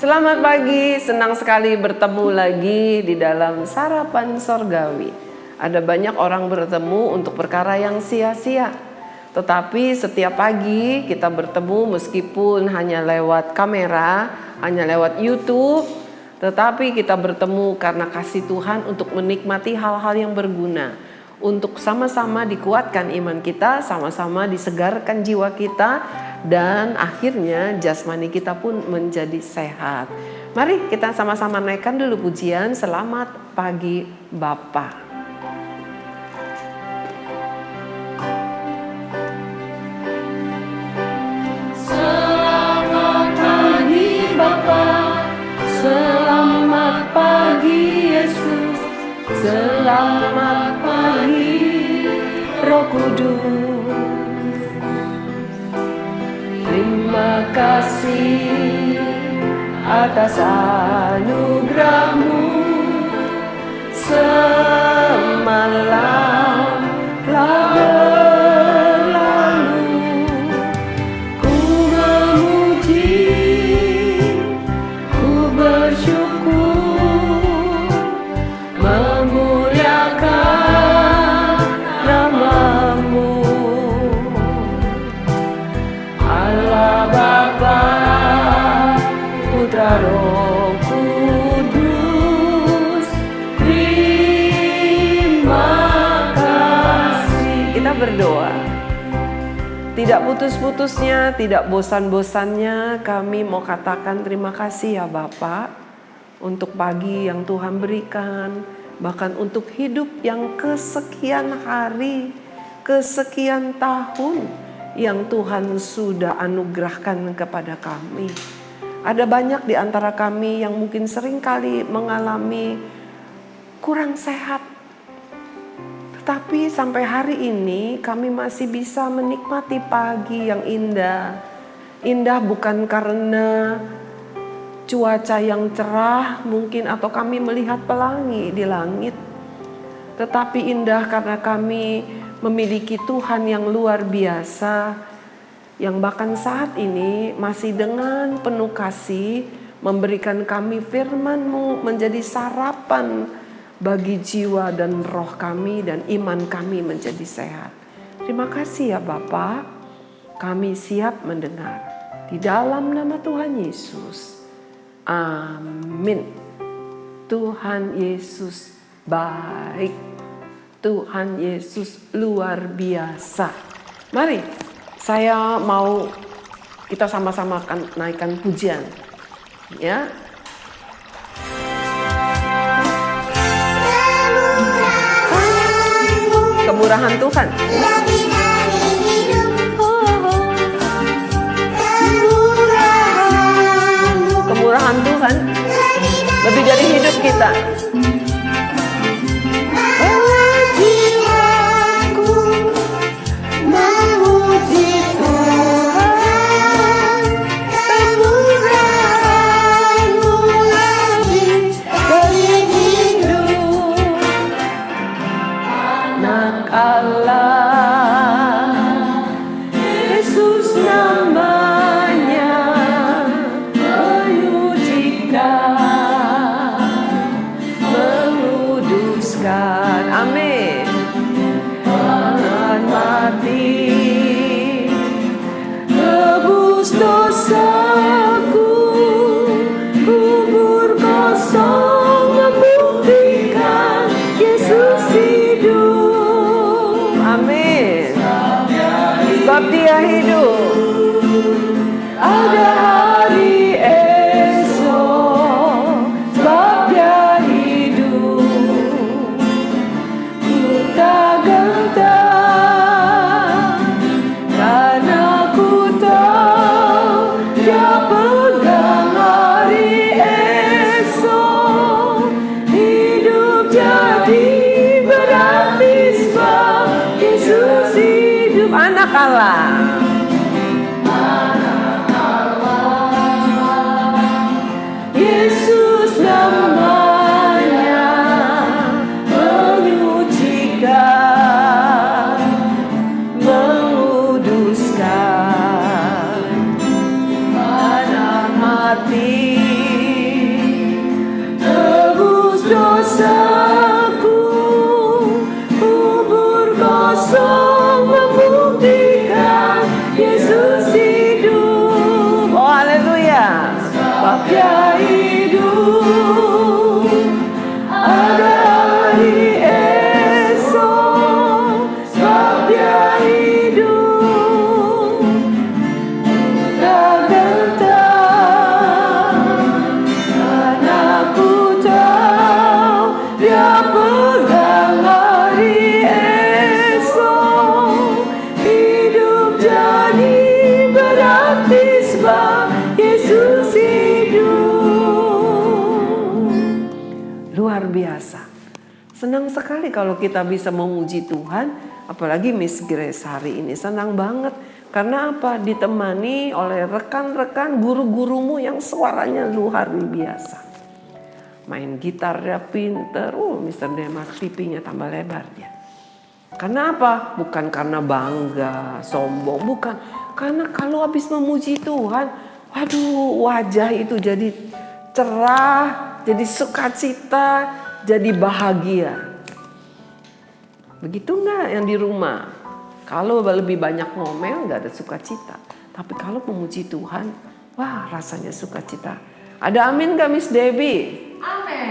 Selamat pagi, senang sekali bertemu lagi di dalam Sarapan Sorgawi. Ada banyak orang bertemu untuk perkara yang sia-sia. Tetapi setiap pagi kita bertemu meskipun hanya lewat kamera, hanya lewat YouTube. Tetapi kita bertemu karena kasih Tuhan untuk menikmati hal-hal yang berguna. Untuk sama-sama dikuatkan iman kita, sama-sama disegarkan jiwa kita, dan akhirnya jasmani kita pun menjadi sehat. Mari kita sama-sama naikkan dulu pujian Selamat Pagi Bapa. Selamat pagi Bapa, selamat pagi Yesus, selamat pagi Roh Kudus. Terima kasih atas anugerah-Mu, semalam telah berlalu. Ku memuji, ku bersyukur, memuliakan nama-Mu. Allah Bapa, Putra Roh Kudus, terima kasih. Kita berdoa. Tidak putus-putusnya, tidak bosan-bosannya kami mau katakan terima kasih ya Bapa untuk pagi yang Tuhan berikan, bahkan untuk hidup yang kesekian hari, kesekian tahun yang Tuhan sudah anugerahkan kepada kami. Ada banyak di antara kami yang mungkin sering kali mengalami kurang sehat. Tetapi sampai hari ini kami masih bisa menikmati pagi yang indah. Indah bukan karena cuaca yang cerah mungkin atau kami melihat pelangi di langit. Tetapi indah karena kami memiliki Tuhan yang luar biasa, yang bahkan saat ini masih dengan penuh kasih memberikan kami firman-Mu menjadi sarapan bagi jiwa dan roh kami, dan iman kami menjadi sehat. Terima kasih ya Bapa, kami siap mendengar. Di dalam nama Tuhan Yesus, amin. Tuhan Yesus baik. Tuhan Yesus luar biasa. Mari saya mau kita sama-sama akan naikkan pujian. Ya. Kemurahan Tuhan. Kemurahan Tuhan lebih dari hidup kita. Sebab Dia hidup, ada hari esok. Sebab Dia hidup, ku tak gentar, karena ku tahu Dia pegang hari esok. Hidup jadi berarti sebab Yesus hidup. Anak Allah, Senang sekali kalau kita bisa memuji Tuhan, apalagi Miss Grace hari ini senang banget. Karena apa? Ditemani oleh rekan-rekan guru-gurumu yang suaranya luar biasa. Main gitarnya pinter, Mr. Demas pipinya tambah lebar dia. Karena apa? Bukan karena bangga, sombong, bukan. Karena kalau habis memuji Tuhan, waduh, wajah itu jadi cerah, jadi sukacita, jadi bahagia. Begitu enggak yang di rumah? Kalau lebih banyak ngomel nggak ada sukacita. Tapi kalau memuji Tuhan, wah rasanya sukacita. Ada amin nggak Miss Debbie? Amin.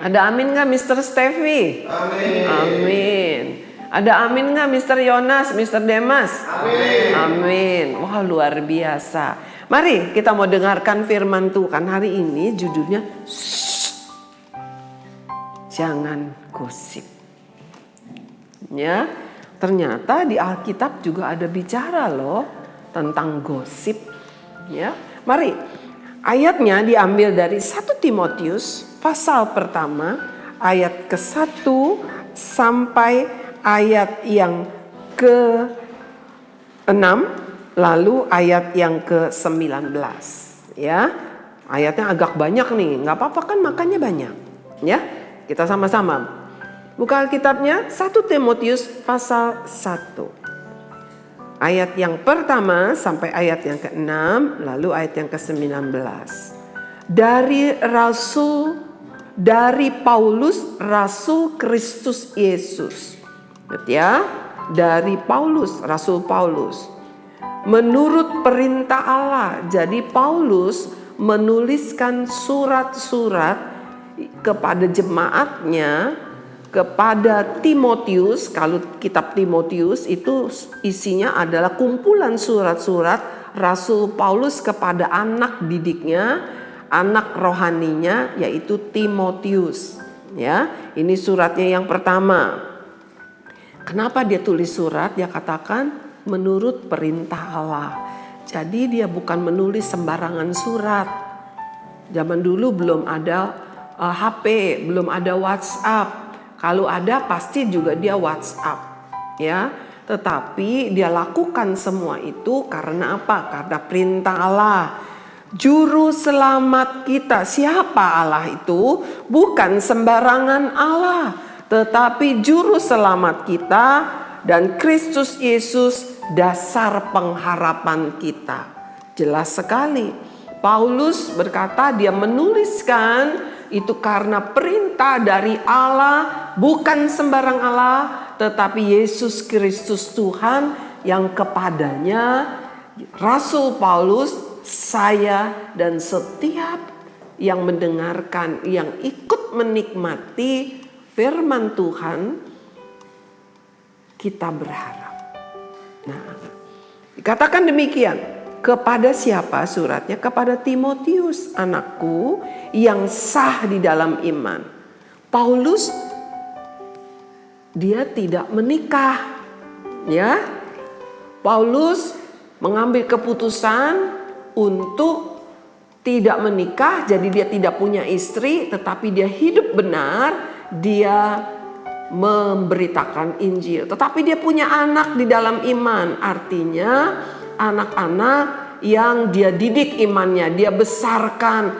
Ada amin nggak Mr. Steffi? Amin. Amin. Ada amin nggak Mr. Yonas, Mr. Demas? Amin. Amin. Wah luar biasa. Mari kita mau dengarkan firman Tuhan hari ini, judulnya jangan gosip. Ya, ternyata di Alkitab juga ada bicara loh tentang gosip. Ya, mari. Ayatnya diambil dari 1 Timotius pasal pertama ayat ke-1 sampai ayat yang ke-6, lalu ayat yang ke-19. Ya, ayatnya agak banyak nih, nggak apa-apa kan makannya banyak. Ya, kita sama-sama buka Alkitabnya 1 Timotius pasal 1. Ayat yang pertama sampai ayat yang ke-6, lalu ayat yang ke-19. Dari Paulus, Rasul Kristus Yesus. Ya, dari Paulus, Rasul Paulus. Menurut perintah Allah, jadi Paulus menuliskan surat-surat kepada jemaatnya, kepada Timotius. Kalau kitab Timotius itu isinya adalah kumpulan surat-surat Rasul Paulus kepada anak didiknya, anak rohaninya, yaitu Timotius. Ya, ini suratnya yang pertama. Kenapa dia tulis surat? Dia katakan menurut perintah Allah. Jadi dia bukan menulis sembarangan surat. Zaman dulu belum ada HP, belum ada WhatsApp. Kalau ada pasti juga dia WhatsApp, ya. Tetapi dia lakukan semua itu karena apa? Karena perintah Allah. Juru selamat kita, siapa Allah itu? Bukan sembarangan Allah, tetapi juru selamat kita dan Kristus Yesus dasar pengharapan kita. Jelas sekali. Paulus berkata dia menuliskan itu karena perintah dari Allah, bukan sembarang Allah, tetapi Yesus Kristus Tuhan yang kepadanya Rasul Paulus, saya dan setiap yang mendengarkan, yang ikut menikmati firman Tuhan, kita berharap. Nah, dikatakan demikian. Kepada siapa suratnya? Kepada Timotius, anakku yang sah di dalam iman. Paulus dia tidak menikah, ya. Paulus mengambil keputusan untuk tidak menikah, jadi dia tidak punya istri, tetapi dia hidup benar, dia memberitakan Injil. Tetapi dia punya anak di dalam iman, artinya anak-anak yang dia didik imannya, dia besarkan,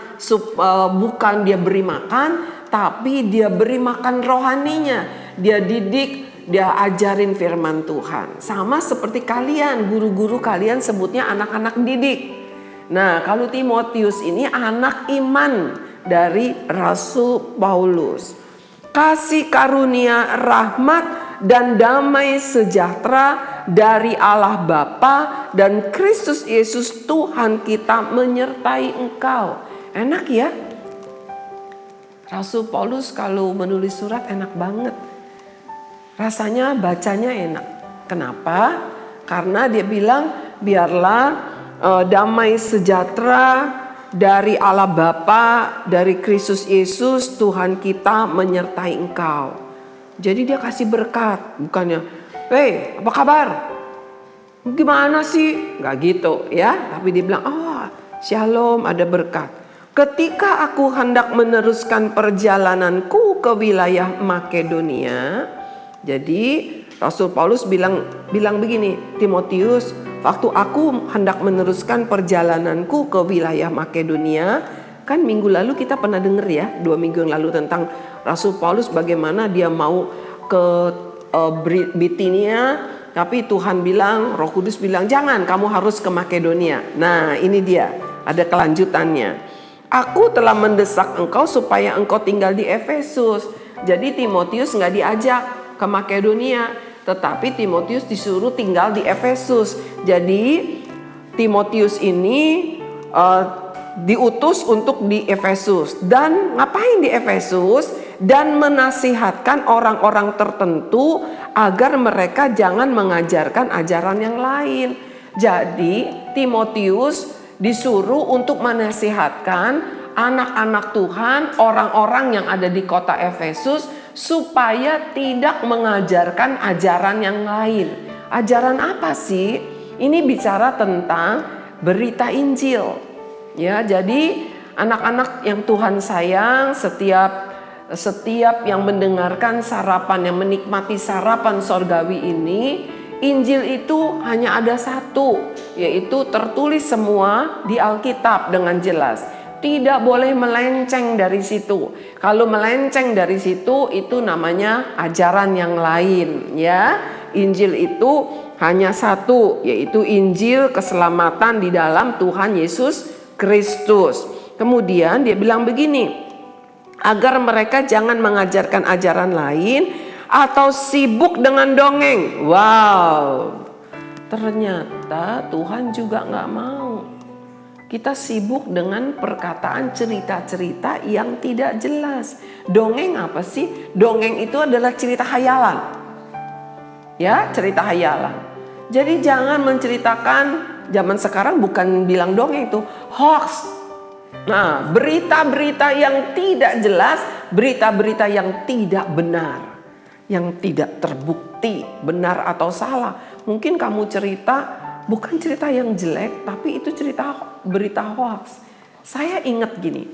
bukan dia beri makan, tapi dia beri makan rohaninya. Dia didik, dia ajarin firman Tuhan. Sama seperti kalian, guru-guru kalian sebutnya anak-anak didik. Nah, kalau Timotius ini anak iman dari Rasul Paulus. Kasih karunia, rahmat dan damai sejahtera dari Allah Bapa dan Kristus Yesus Tuhan kita menyertai engkau. Enak ya? Rasul Paulus kalau menulis surat enak banget. Rasanya bacanya enak. Kenapa? Karena dia bilang biarlah damai sejahtera dari Allah Bapa, dari Kristus Yesus Tuhan kita menyertai engkau. Jadi dia kasih berkat, bukannya, "Hey, apa kabar? Gimana sih?" Nggak gitu ya. Tapi dia bilang, "Oh, shalom, ada berkat." ketika aku hendak meneruskan perjalananku ke wilayah Makedonia. Jadi Rasul Paulus bilang begini, Timotius, waktu aku hendak meneruskan perjalananku ke wilayah Makedonia. Kan minggu lalu kita pernah dengar ya, 2 minggu yang lalu, tentang Rasul Paulus bagaimana dia mau ke Bitinia, tapi Tuhan bilang, Roh Kudus bilang, jangan, kamu harus ke Makedonia. Nah, ini dia, ada kelanjutannya. Aku telah mendesak engkau supaya engkau tinggal di Efesus. Jadi Timotius nggak diajak ke Makedonia, tetapi Timotius disuruh tinggal di Efesus. Jadi Timotius ini diutus untuk di Efesus. Dan ngapain di Efesus? Dan menasihatkan orang-orang tertentu agar mereka jangan mengajarkan ajaran yang lain. Jadi Timotius disuruh untuk menasihatkan anak-anak Tuhan, orang-orang yang ada di kota Efesus, supaya tidak mengajarkan ajaran yang lain. Ajaran apa sih? Ini bicara tentang berita Injil. Ya, jadi anak-anak yang Tuhan sayang, setiap yang mendengarkan sarapan, yang menikmati sarapan sorgawi ini, Injil itu hanya ada satu, yaitu tertulis semua di Alkitab dengan jelas. Tidak boleh melenceng dari situ. Kalau melenceng dari situ, itu namanya ajaran yang lain, ya. Injil itu hanya satu, yaitu Injil keselamatan di dalam Tuhan Yesus Kristus. Kemudian dia bilang begini, agar mereka jangan mengajarkan ajaran lain atau sibuk dengan dongeng. Wow, ternyata Tuhan juga nggak mau kita sibuk dengan perkataan cerita-cerita yang tidak jelas. Dongeng apa sih? Dongeng itu adalah cerita hayalan. Ya, cerita hayalan. Jadi jangan menceritakan, zaman sekarang bukan bilang dongeng itu, hoax. Nah, berita-berita yang tidak jelas, berita-berita yang tidak benar, yang tidak terbukti benar atau salah. Mungkin kamu cerita bukan cerita yang jelek, tapi itu berita hoax. Saya ingat gini,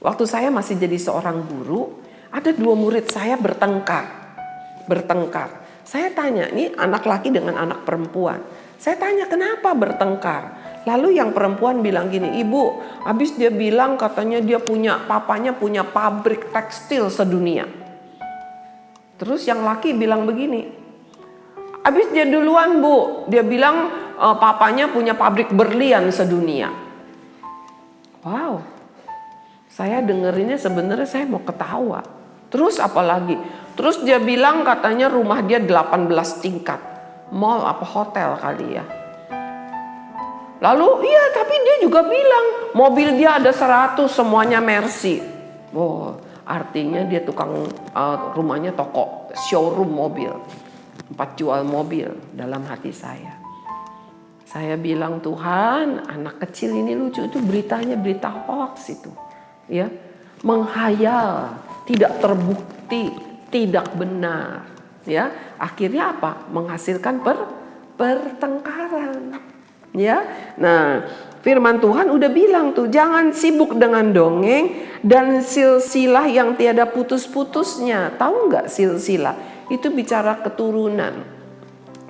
waktu saya masih jadi seorang guru, ada 2 murid saya bertengkar. Saya tanya, ini anak laki dengan anak perempuan. Saya tanya, kenapa bertengkar? Lalu yang perempuan bilang gini, ibu, habis dia bilang katanya papanya punya pabrik tekstil sedunia. Terus yang laki bilang begini, habis dia duluan bu, dia bilang papanya punya pabrik berlian sedunia. Wow, saya dengerinnya sebenarnya saya mau ketawa. Terus apa lagi? Terus dia bilang katanya rumah dia 18 tingkat, mall apa hotel kali ya. Lalu iya, tapi dia juga bilang mobil dia ada 100, semuanya Mercy. Oh, artinya dia tukang rumahnya toko, showroom mobil, tempat jual mobil. Dalam hati saya bilang, Tuhan, anak kecil ini lucu, itu beritanya berita hoax itu, ya, menghayal, tidak terbukti, tidak benar, ya. Akhirnya apa? Menghasilkan pertengkaran. Ya, nah firman Tuhan udah bilang tuh, jangan sibuk dengan dongeng dan silsilah yang tiada putus-putusnya. Tahu nggak silsilah? Itu bicara keturunan.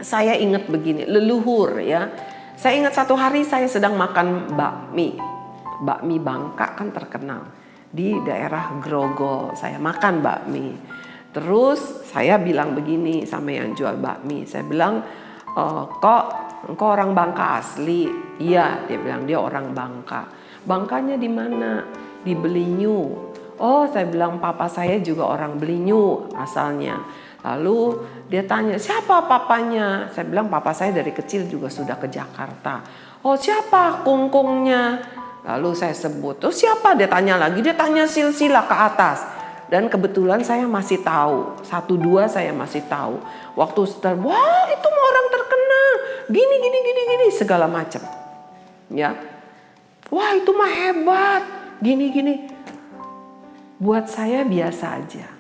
Saya ingat begini, leluhur ya. Saya ingat satu hari saya sedang makan bakmi Bangka kan terkenal di daerah Grogol. Saya makan bakmi. Terus saya bilang begini sama yang jual bakmi. Saya bilang, kok engkau orang Bangka asli? Iya, dia bilang dia orang Bangka. Bangkanya di mana? Di Belinyu. Oh, saya bilang papa saya juga orang Belinyu asalnya. Lalu dia tanya, siapa papanya? Saya bilang papa saya dari kecil juga sudah ke Jakarta. Oh, siapa kungkungnya? Lalu saya sebut. Oh, siapa? Dia tanya lagi. Dia tanya silsilah ke atas. Dan kebetulan saya masih tahu. 1-2 saya masih tahu. Waktu setelah, wah itu mau orang terkenal. Gini, segala macam. Ya. Wah itu mah hebat. Gini. Buat saya biasa aja.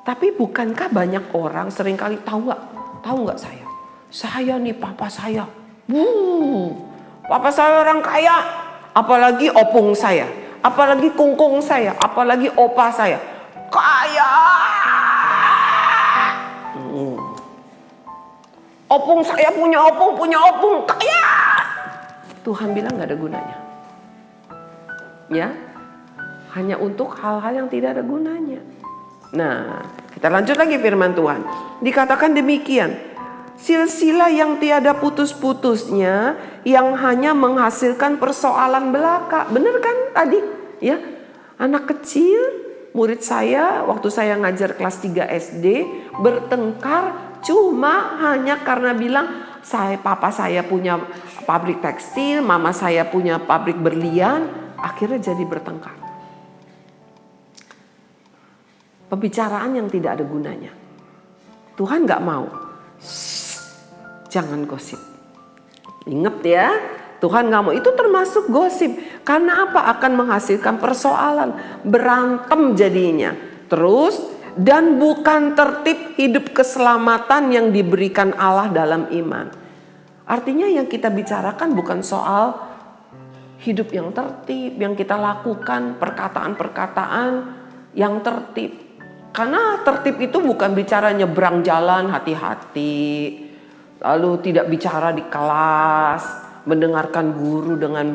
Tapi bukankah banyak orang seringkali tahu nggak saya? Saya nih papa saya. Papa saya orang kaya. Apalagi opung saya. apalagi kungkung saya, apalagi opa saya kaya. Opung saya punya opung kaya. Tuhan bilang gak ada gunanya. Ya, hanya untuk hal-hal yang tidak ada gunanya. Nah, kita lanjut lagi firman Tuhan. Dikatakan demikian, silsilah yang tiada putus-putusnya, yang hanya menghasilkan persoalan belaka. Bener kan tadi? Ya, anak kecil, murid saya waktu saya ngajar kelas 3 SD bertengkar cuma hanya karena bilang papa saya punya pabrik tekstil, mama saya punya pabrik berlian. Akhirnya jadi bertengkar. Pembicaraan yang tidak ada gunanya. Tuhan gak mau. Jangan gosip. Ingat ya, Tuhan gak mau. Itu termasuk gosip. Karena apa? Akan menghasilkan persoalan. Berantem jadinya. Terus, dan bukan tertib hidup keselamatan yang diberikan Allah dalam iman. Artinya yang kita bicarakan bukan soal hidup yang tertib, yang kita lakukan, perkataan-perkataan yang tertib. Karena tertib itu bukan bicara nyebrang jalan hati-hati, lalu tidak bicara di kelas, mendengarkan guru dengan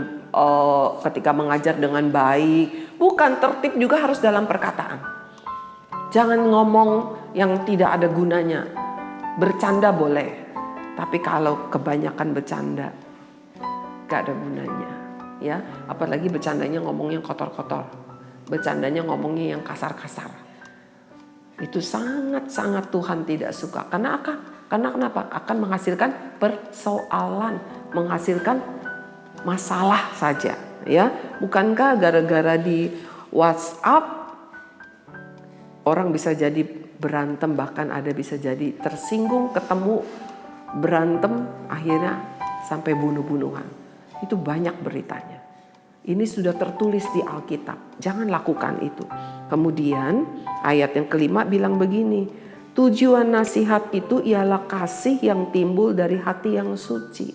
ketika mengajar dengan baik. Bukan, tertib juga harus dalam perkataan. Jangan ngomong yang tidak ada gunanya. Bercanda boleh, tapi kalau kebanyakan bercanda gak ada gunanya. Ya, apalagi bercandanya ngomongnya kotor-kotor, bercandanya ngomongnya yang kasar-kasar. Itu sangat-sangat Tuhan tidak suka. Karena kenapa? Akan menghasilkan persoalan, menghasilkan masalah saja. Ya, bukankah gara-gara di WhatsApp orang bisa jadi berantem, bahkan ada bisa jadi tersinggung, ketemu berantem, akhirnya sampai bunuh-bunuhan. Itu banyak beritanya. Ini sudah tertulis di Alkitab. Jangan lakukan itu. Kemudian ayat yang kelima bilang begini. Tujuan nasihat itu ialah kasih yang timbul dari hati yang suci.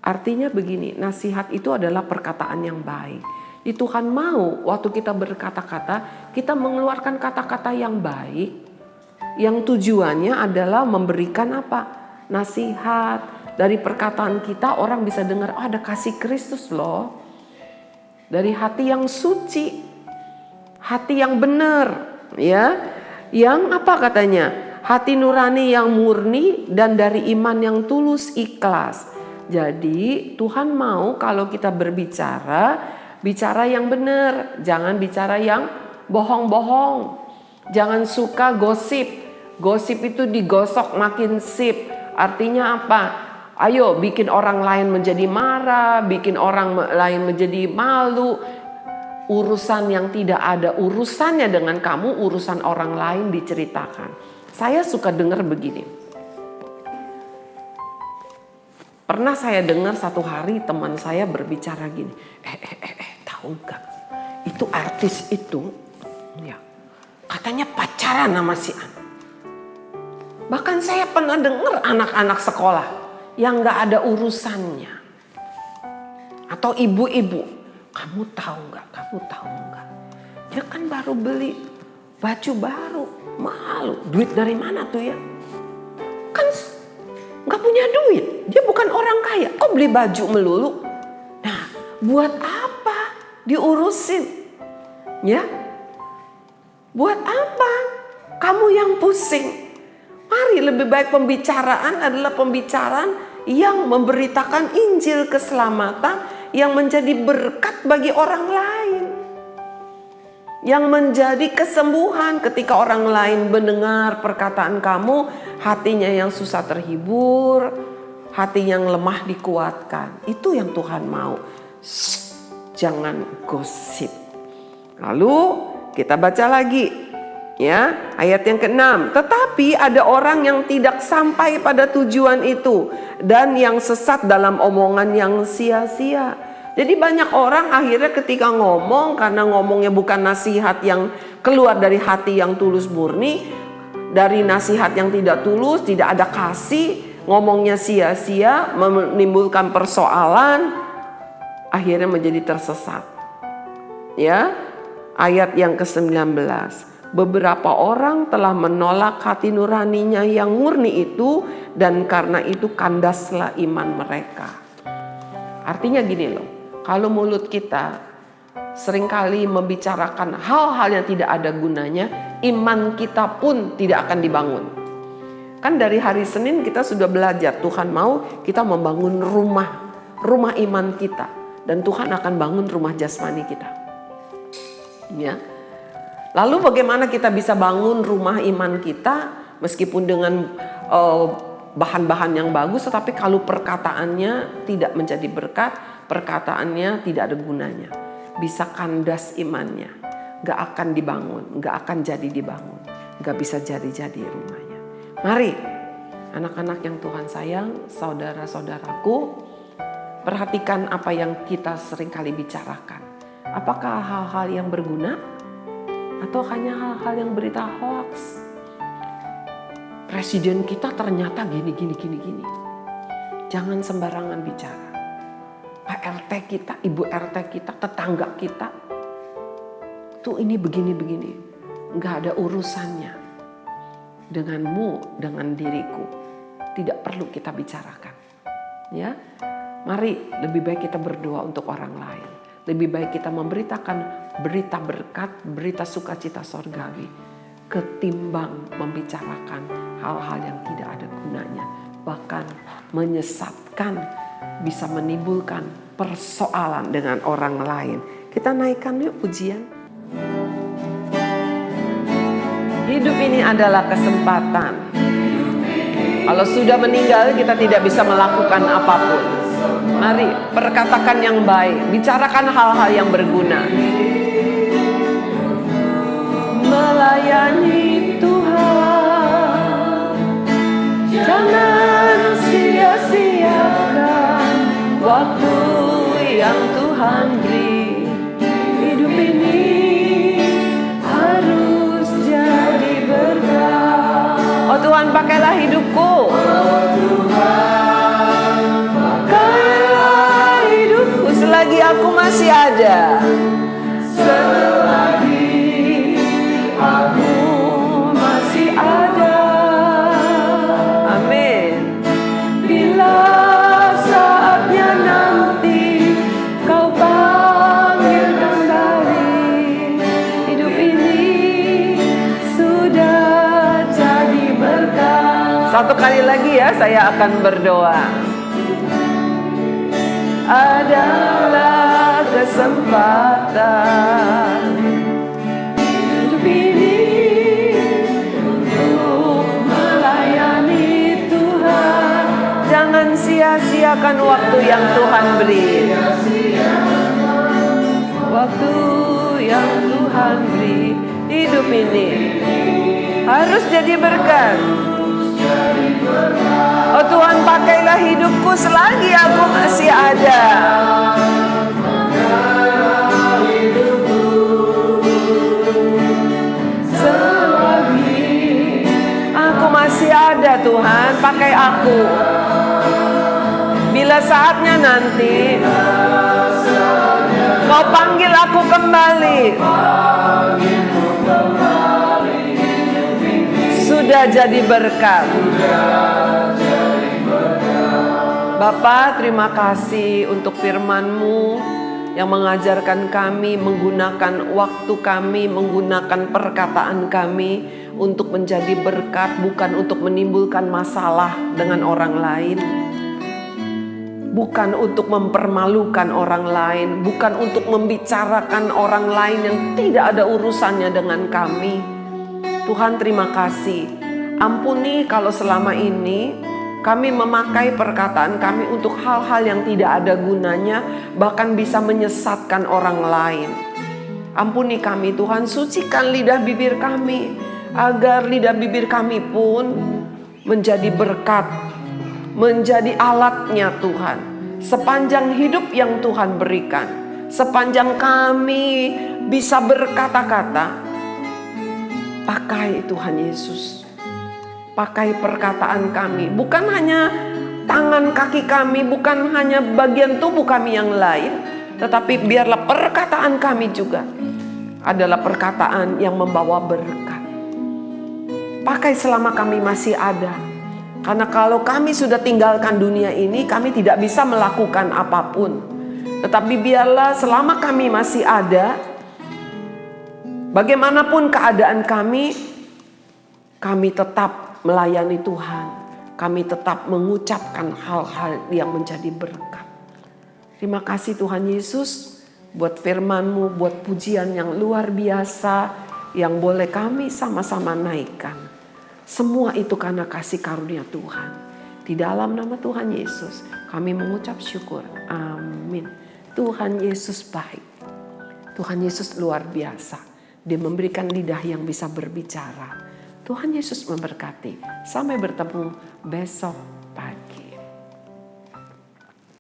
Artinya begini, nasihat itu adalah perkataan yang baik. Di Tuhan mau waktu kita berkata-kata, kita mengeluarkan kata-kata yang baik. Yang tujuannya adalah memberikan apa? Nasihat. Dari perkataan kita orang bisa dengar, oh ada kasih Kristus loh. Dari hati yang suci, hati yang benar, ya. Yang apa katanya? Hati nurani yang murni dan dari iman yang tulus ikhlas. Jadi Tuhan mau kalau kita berbicara, bicara yang benar, jangan bicara yang bohong-bohong. Jangan suka gosip. Gosip itu digosok makin sip. Artinya apa? Ayo bikin orang lain menjadi marah, bikin orang lain menjadi malu. Urusan yang tidak ada urusannya dengan kamu, urusan orang lain diceritakan. Saya suka dengar begini. Pernah saya dengar satu hari teman saya berbicara gini. Tahu gak? Itu artis itu, ya, katanya pacaran sama si An. Bahkan saya pernah dengar anak-anak sekolah yang gak ada urusannya. Atau ibu-ibu, kamu tahu gak? Dia kan baru beli baju baru, malu. Duit dari mana tuh ya? Kan gak punya duit, dia bukan orang kaya. Kok beli baju melulu? Nah, buat apa diurusin? Ya, buat apa? Kamu yang pusing. Mari lebih baik pembicaraan adalah pembicaraan yang memberitakan Injil keselamatan yang menjadi berkat bagi orang lain. Yang menjadi kesembuhan ketika orang lain mendengar perkataan kamu, hatinya yang susah terhibur, hati yang lemah dikuatkan. Itu yang Tuhan mau. Jangan gosip. Lalu kita baca lagi. Ya, ayat yang ke-6. Tetapi ada orang yang tidak sampai pada tujuan itu dan yang sesat dalam omongan yang sia-sia. Jadi banyak orang akhirnya ketika ngomong, karena ngomongnya bukan nasihat yang keluar dari hati yang tulus murni, dari nasihat yang tidak tulus, tidak ada kasih, ngomongnya sia-sia, menimbulkan persoalan, akhirnya menjadi tersesat. ya, ayat yang ke-19. Beberapa orang telah menolak hati nuraninya yang murni itu, dan karena itu kandaslah iman mereka. Artinya gini loh, kalau mulut kita seringkali membicarakan hal-hal yang tidak ada gunanya, iman kita pun tidak akan dibangun. Kan dari hari Senin kita sudah belajar, Tuhan mau kita membangun rumah iman kita, dan Tuhan akan bangun rumah jasmani kita. Ya. Lalu bagaimana kita bisa bangun rumah iman kita meskipun dengan bahan-bahan yang bagus, tetapi kalau perkataannya tidak menjadi berkat, perkataannya tidak ada gunanya, bisa kandas imannya, gak akan dibangun, gak akan jadi dibangun, gak bisa jadi rumahnya. Mari anak-anak yang Tuhan sayang, saudara-saudaraku, perhatikan apa yang kita seringkali bicarakan. Apakah hal-hal yang berguna atau hanya hal-hal yang berita hoax? Presiden kita ternyata gini. Jangan sembarangan bicara. Pak RT kita, Ibu RT kita, tetangga kita, tuh ini begini. Nggak ada urusannya denganmu, dengan diriku. Tidak perlu kita bicarakan. Ya, mari lebih baik kita berdoa untuk orang lain. Lebih baik kita memberitakan berita berkat, berita sukacita sorgawi, ketimbang membicarakan hal-hal yang tidak ada gunanya, bahkan menyesatkan, bisa menimbulkan persoalan dengan orang lain. Kita naikkan yuk pujian. Hidup ini adalah kesempatan. Kalau sudah meninggal kita tidak bisa melakukan apapun. Mari perkatakan yang baik, bicarakan hal-hal yang berguna. Melayani Tuhan, jangan sia-siakan waktu yang Tuhan beri. Hidup ini harus jadi berkat. Oh Tuhan, pakailah hidupku. Pakailah hidupku selagi aku masih ada. Selagi aku masih ada. Amin. Bila saatnya nanti kau panggil kembali, hidup ini sudah jadi berkat. Satu kali lagi ya, saya akan berdoa. Adalah kesempatan hidup ini untuk melayani Tuhan. Jangan sia-siakan waktu yang Tuhan beri. Waktu yang Tuhan beri. Hidup ini harus jadi berkat. Oh Tuhan, pakailah hidupku selagi aku masih ada. Selagi aku masih ada Tuhan, pakai aku. Bila saatnya nanti Kau panggil aku kembali, sudah jadi berkat. Bapa, terima kasih untuk firman-Mu yang mengajarkan kami menggunakan waktu kami, menggunakan perkataan kami untuk menjadi berkat, bukan untuk menimbulkan masalah dengan orang lain, bukan untuk mempermalukan orang lain, bukan untuk membicarakan orang lain yang tidak ada urusannya dengan kami. Tuhan, terima kasih. Ampuni kalau selama ini kami memakai perkataan kami untuk hal-hal yang tidak ada gunanya, bahkan bisa menyesatkan orang lain. Ampuni kami Tuhan, sucikan lidah bibir kami, agar lidah bibir kami pun menjadi berkat, menjadi alatnya Tuhan. Sepanjang hidup yang Tuhan berikan, sepanjang kami bisa berkata-kata, pakai Tuhan Yesus. Pakai perkataan kami, bukan hanya tangan kaki kami, bukan hanya bagian tubuh kami yang lain, tetapi biarlah perkataan perkataan kami juga adalah perkataan yang membawa berkat. Pakai selama kami masih ada. Karena kalau kami sudah tinggalkan dunia ini, kami tidak bisa melakukan apapun. Tetapi biarlah selama kami masih ada, bagaimanapun keadaan kami tetap melayani Tuhan. Kami tetap mengucapkan hal-hal yang menjadi berkat. Terima kasih Tuhan Yesus buat firman-Mu, buat pujian yang luar biasa yang boleh kami sama-sama naikkan. Semua itu karena kasih karunia Tuhan. Di dalam nama Tuhan Yesus kami mengucap syukur. Amin. Tuhan Yesus baik. Tuhan Yesus luar biasa. Dia memberikan lidah yang bisa berbicara. Tuhan Yesus memberkati. Sampai bertemu besok.